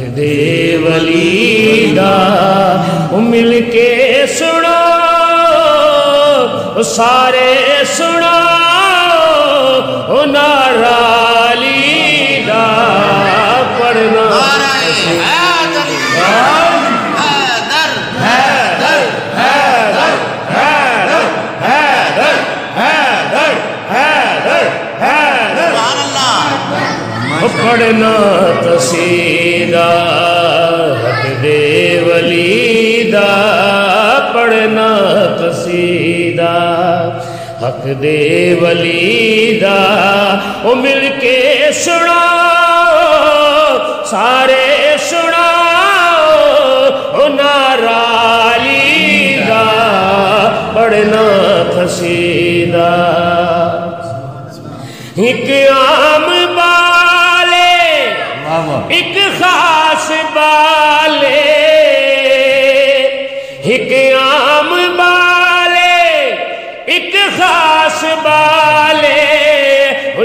دے ولی دا مل کے سنو سارے سنو نارالی دا پڑھنا پڑھنا قصیدہ حق دے ولی دا پڑھنا قصیدہ حق دے ولی دا او مل کے سنا سارے سنا او نارالی دا پڑھنا قصیدہ ایک عام ایک خاص بالے ایک عام بالے ایک خاص بالے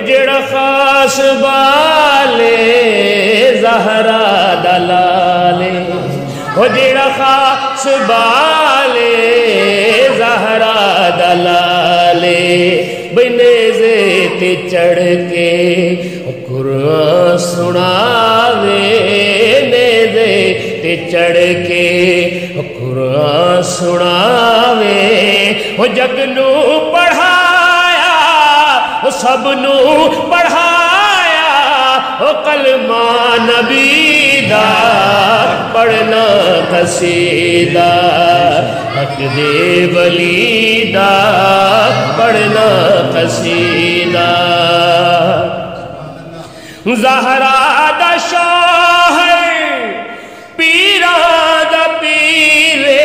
جڑا خاص بالے زہرا دلالے جڑا خاص بالے زہرا دلالے بنیزے تے چڑھ کے قرآن سناوے نیزے تے چڑھ کے قرآن سناوے وہ جگ نو پڑھایا وہ سب نو پڑھایا وہ کلمہ نبی دا پڑھنا قصیدہ حق دے ولی دا پڑھنا قصیدہ زہرا دا شوہر پیرا دا پیرے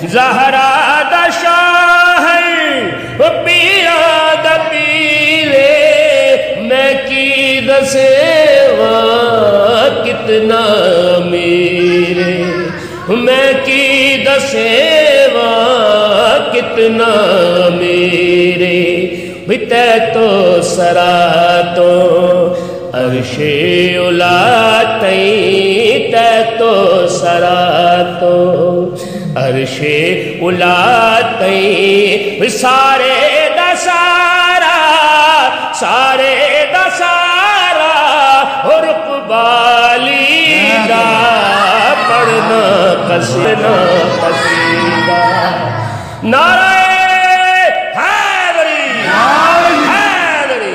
زہرا دا شوہر پیرا دا پیرے میں کی دسیواں کتنا میرے میں کی دسیواں کتنا میرے بتے تو سرا تو عرش اولا تئی تے تو سرا تو عرش اولا تئی سارے دا سارا سارے دا سارا رقبالی دا پڑھنا قصیدہ قصیدہ نعرہ حیدری حیدری